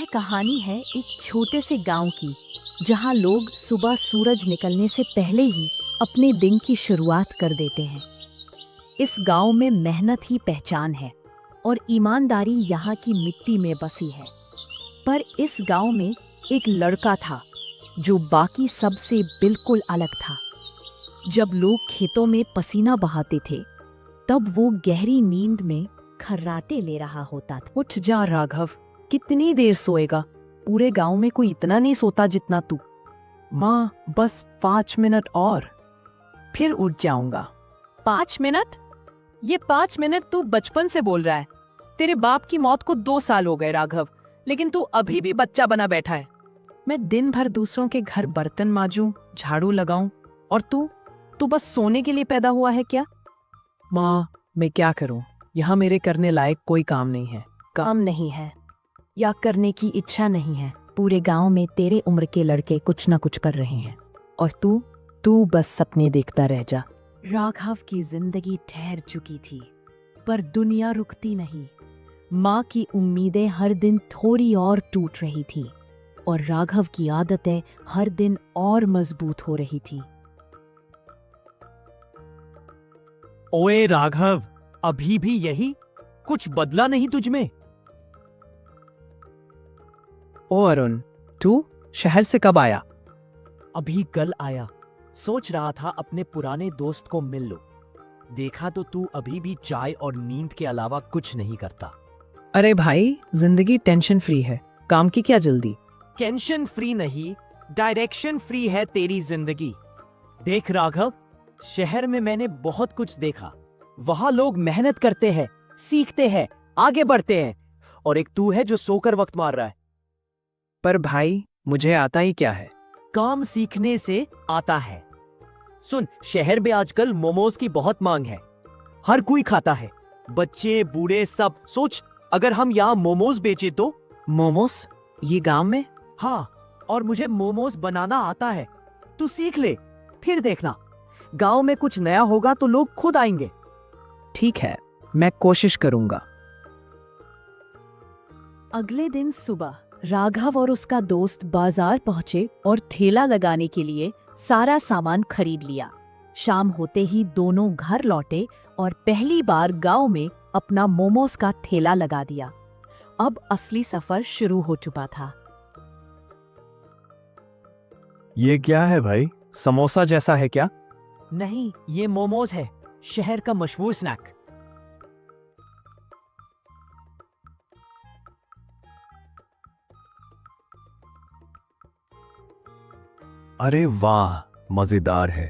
कहानी है एक छोटे से गांव की, जहां लोग सुबह सूरज निकलने से पहले ही अपने दिन की शुरुआत कर देते हैं। इस गांव में मेहनत ही पहचान है और ईमानदारी यहाँ की मिट्टी में बसी है। पर इस गांव में एक लड़का था जो बाकी सबसे बिल्कुल अलग था। जब लोग खेतों में पसीना बहाते थे, तब वो गहरी नींद में खर्राटे ले रहा होता था। उठ जा राघव, कितनी देर सोएगा? पूरे गांव में कोई इतना नहीं सोता जितना तू। माँ, बस 5 मिनट और, फिर उठ जाऊंगा। 5 मिनट? ये 5 मिनट तू बचपन से बोल रहा है। तेरे बाप की मौत को 2 साल हो गए राघव, लेकिन तू अभी भी बच्चा बना बैठा है। मैं दिन भर दूसरों के घर बर्तन मांजूं, झाड़ू लगाऊं, और तू बस सोने के लिए पैदा हुआ है क्या? माँ, मैं क्या करूं? यहाँ मेरे करने लायक कोई काम नहीं है। काम नहीं है या करने की इच्छा नहीं है। पूरे गांव में तेरे उम्र के लड़के कुछ न कुछ कर रहे हैं और तू बस सपने देखता रह जा। राघव की जिंदगी ठहर चुकी थी, पर दुनिया रुकती नहीं। माँ की उम्मीदें हर दिन थोड़ी और टूट रही थी और राघव की आदतें हर दिन और मजबूत हो रही थी। ओए राघव, अभी भी यही? कुछ बदला नहीं तुझमें? ओ अरुण, तू शहर से कब आया? अभी कल आया। सोच रहा था अपने पुराने दोस्त को मिल लो। देखा तो तू अभी भी चाय और नींद के अलावा कुछ नहीं करता। अरे भाई, जिंदगी टेंशन फ्री है, काम की क्या जल्दी? टेंशन फ्री नहीं, डायरेक्शन फ्री है तेरी जिंदगी। देख राघव, शहर में मैंने बहुत कुछ देखा। वहां लोग मेहनत करते हैं, सीखते हैं, आगे बढ़ते हैं, और एक तू है जो सोकर वक्त मार रहा है। पर भाई, मुझे आता ही क्या है? काम सीखने से आता है। सुन, शहर में आजकल मोमोज की बहुत मांग है। हर कोई खाता है, बच्चे बूढ़े सब। सोच, अगर हम यहाँ मोमोज बेचे तो? मोमोस? ये गांव में? हाँ, और मुझे मोमोज बनाना आता है। तू सीख ले, फिर देखना, गांव में कुछ नया होगा तो लोग खुद आएंगे। ठीक है, मैं कोशिश करूंगा। अगले दिन सुबह राघव और उसका दोस्त बाजार पहुंचे और ठेला लगाने के लिए सारा सामान खरीद लिया। शाम होते ही दोनों घर लौटे और पहली बार गांव में अपना मोमोज का ठेला लगा दिया। अब असली सफर शुरू हो चुका था। ये क्या है भाई? समोसा जैसा है क्या? नहीं, ये मोमोज है, शहर का मशहूर स्नैक। अरे वाह, मजेदार है।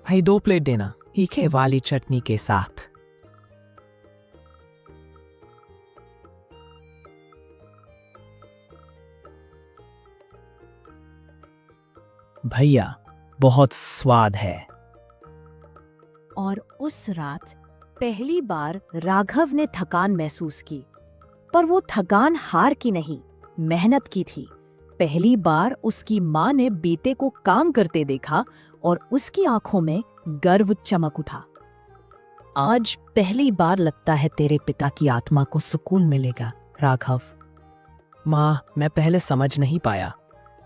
भाई 2 प्लेट देना, तीखे वाली चटनी के साथ। भैया, बहुत स्वाद है। और उस रात पहली बार राघव ने थकान महसूस की, पर वो थकान हार की नहीं, मेहनत की थी। पहली बार उसकी माँ ने बेटे को काम करते देखा और उसकी आंखों में गर्व चमक उठा। आज पहली बार लगता है तेरे पिता की आत्मा को सुकून मिलेगा, राघव। माँ, मैं पहले समझ नहीं पाया,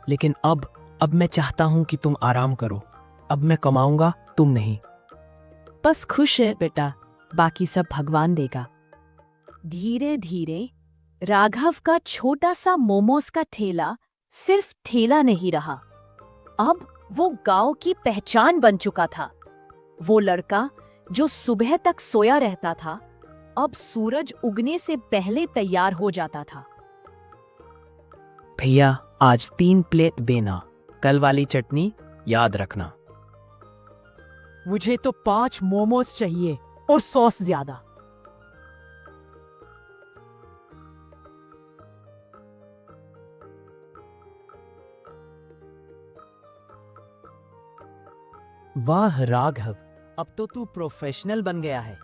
लेकिन अब मैं चाहता हूँ कि तुम आराम करो। अब मैं कमाऊंगा, तुम नहीं। बस खुश है बेटा, बाकी सब भगवान देगा। धीरे धीरे राघव का छोटा सा मोमोज का ठेला सिर्फ ठेला नहीं रहा, अब वो गांव की पहचान बन चुका था। वो लड़का जो सुबह तक सोया रहता था, अब सूरज उगने से पहले तैयार हो जाता था। भैया, आज 3 प्लेट देना। कल वाली चटनी याद रखना। मुझे तो 5 मोमोज चाहिए और सॉस ज्यादा। वाह राघव, अब तो तू प्रोफेशनल बन गया है।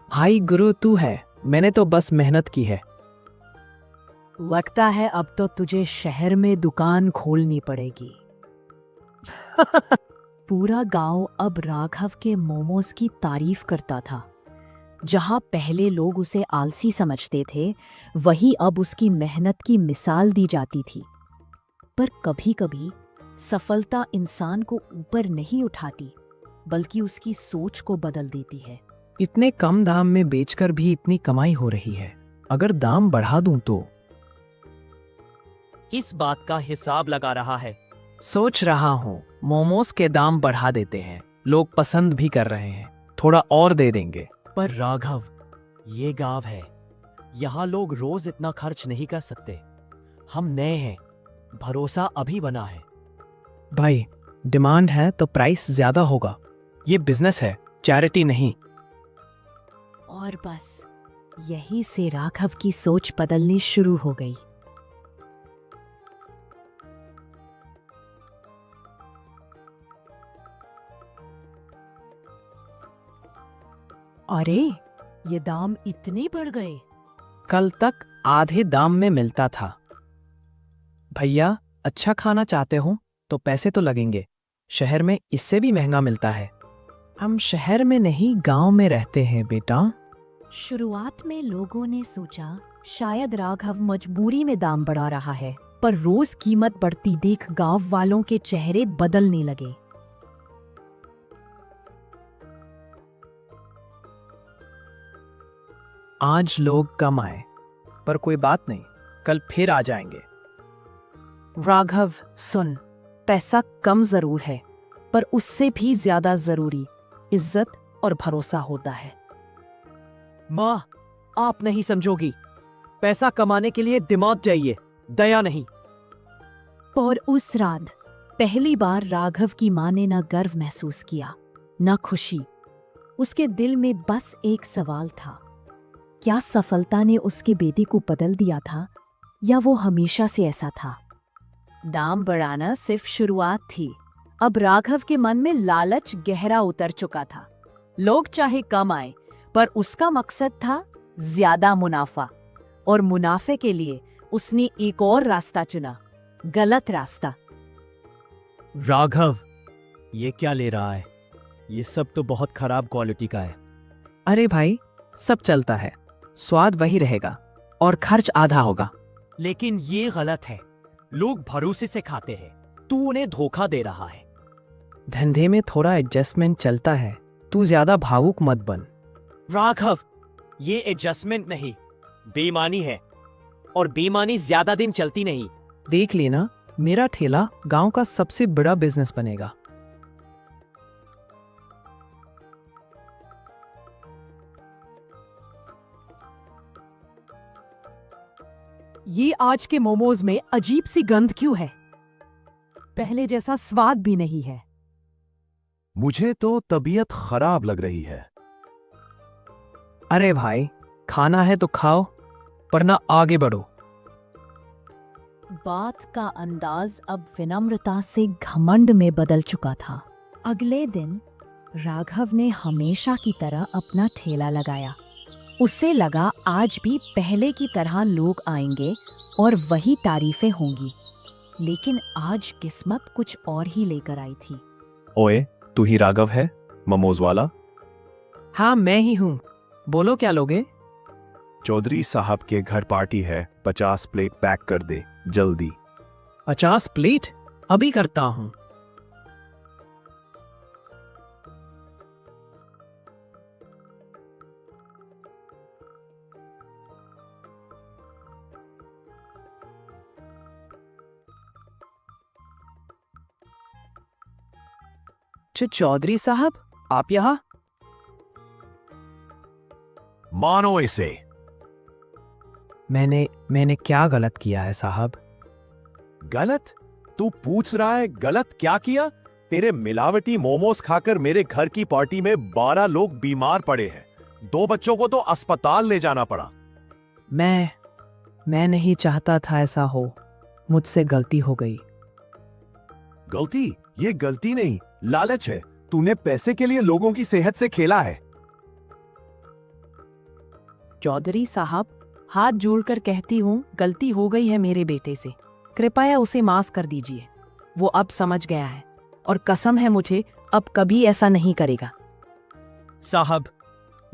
भाई, गुरु तू है, मैंने तो बस मेहनत की है। लगता है अब तो तुझे शहर में दुकान खोलनी पड़ेगी। पूरा गांव अब राघव के मोमोज की तारीफ करता था। जहां पहले लोग उसे आलसी समझते थे, वहीं अब उसकी मेहनत की मिसाल दी जाती थी। पर कभी-कभी सफलता इंसान को ऊपर नहीं उठाती, बल्कि उसकी सोच को बदल देती है। इतने कम दाम में बेचकर भी इतनी कमाई हो रही है। अगर दाम बढ़ा दूं तो? किस बात का हिसाब लगा रहा है? सोच रहा हूँ मोमोज के दाम बढ़ा देते हैं, लोग पसंद भी कर रहे हैं, थोड़ा और दे देंगे। पर राघव, ये गांव है, यहाँ लोग रोज इतना खर्च नहीं कर सकते। हम नए हैं, भरोसा अभी बना है। भाई, डिमांड है तो प्राइस ज्यादा होगा। ये बिजनेस है, चैरिटी नहीं। और बस यहीं से राघव की सोच बदलनी शुरू हो गई। अरे, ये दाम इतने बढ़ गए। कल तक आधे दाम में मिलता था। भैया, अच्छा खाना चाहते हो तो पैसे तो लगेंगे। शहर में इससे भी महंगा मिलता है। हम शहर में नहीं, गांव में रहते हैं बेटा। शुरुआत में लोगों ने सोचा शायद राघव मजबूरी में दाम बढ़ा रहा है, पर रोज कीमत बढ़ती देख गांव वालों के चेहरे बदलने लगे। आज लोग कम आए, पर कोई बात नहीं, कल फिर आ जाएंगे। राघव सुन, पैसा कम जरूर है, पर उससे भी ज्यादा जरूरी इज्जत और भरोसा होता है। माँ, आप नहीं समझोगी। पैसा कमाने के लिए दिमाग चाहिए, दया नहीं। और उस रात पहली बार राघव की माँ ने न गर्व महसूस किया, न खुशी। उसके दिल में बस एक सवाल था, क्या सफलता ने उसके बेटे को बदल दिया था, या वो हमेशा से ऐसा था? दाम बढ़ाना सिर्फ शुरुआत थी। अब राघव के मन में लालच गहरा उतर चुका था। लोग चाहे कम आए, पर उसका मकसद था ज्यादा मुनाफा। और मुनाफे के लिए उसने एक और रास्ता चुना, गलत रास्ता। राघव, ये क्या ले रहा है? ये सब तो बहुत खराब क्वालिटी का है। अरे भाई, सब चलता है, स्वाद वही रहेगा और खर्च आधा होगा। लेकिन ये गलत है। लोग भरोसे से खाते हैं, तू उन्हें धोखा दे रहा है। धंधे में थोड़ा एडजस्टमेंट चलता है, तू ज्यादा भावुक मत बन। राघव, ये एडजस्टमेंट नहीं, बेईमानी है। और बेईमानी ज्यादा दिन चलती नहीं। देख लेना, मेरा ठेला गांव का सबसे बड़ा बिजनेस बनेगा। ये आज के मोमोज में अजीब सी गंध क्यों है? पहले जैसा स्वाद भी नहीं है। मुझे तो तबीयत खराब लग रही है। अरे भाई, खाना है तो खाओ, पर ना आगे बढ़ो। बात का अंदाज अब विनम्रता से घमंड में बदल चुका था। अगले दिन राघव ने हमेशा की तरह अपना ठेला लगाया। उसे लगा आज भी पहले की तरह लोग आएंगे और वही तारीफें होंगी। लेकिन आज किस्मत कुछ और ही लेकर आई थी। ओए, तू ही राघव है, मोमोज वाला? हाँ, मैं ही हूँ। बोलो, क्या लोगे? चौधरी साहब के घर पार्टी है, 50 प्लेट पैक कर दे जल्दी। 50 प्लेट? अभी करता हूँ। चौधरी साहब, आप यहाँ? मानो इसे। मैंने क्या गलत किया है साहब? गलत? तू पूछ रहा है गलत क्या किया? तेरे मिलावटी मोमोज खाकर मेरे घर की पार्टी में 12 लोग बीमार पड़े हैं। 2 बच्चों को तो अस्पताल ले जाना पड़ा। मैं नहीं चाहता था ऐसा हो। मुझसे गलती हो गई। गलती? ये गलती नहीं, लालच है। तूने पैसे के लिए लोगों की सेहत से खेला है। चौधरी साहब, हाथ जोड़कर कहती हूँ, गलती हो गई है मेरे बेटे से। कृपया उसे माफ कर दीजिए। वो अब समझ गया है और कसम है मुझे, अब कभी ऐसा नहीं करेगा। साहब,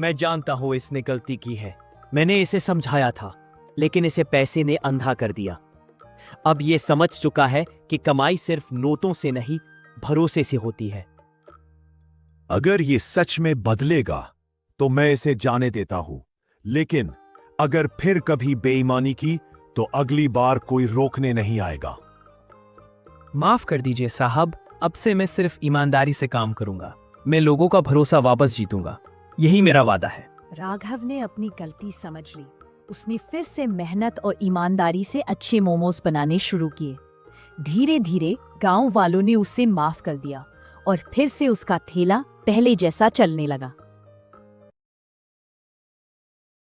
मैं जानता हूं इसने गलती की है। मैंने इसे समझाया था, लेकिन इसे पैसे ने अंधा कर दिया। अब ये समझ चुका है कि कमाई सिर्फ नोटों से नहीं, भरोसे से होती है। अगर ये सच में बदलेगा तो मैं इसे जाने देता हूं, लेकिन अगर फिर कभी बेईमानी की तो अगली बार कोई रोकने नहीं आएगा। माफ कर दीजिए साहब, अब से मैं सिर्फ ईमानदारी से काम करूंगा। मैं लोगों का भरोसा वापस जीतूंगा, यही मेरा वादा है। राघव ने अपनी गलती समझ ली। उसने फिर से मेहनत और ईमानदारी से अच्छे मोमोज बनाने शुरू किए। धीरे धीरे गांव वालों ने उसे माफ कर दिया और फिर से उसका ठेला पहले जैसा चलने लगा।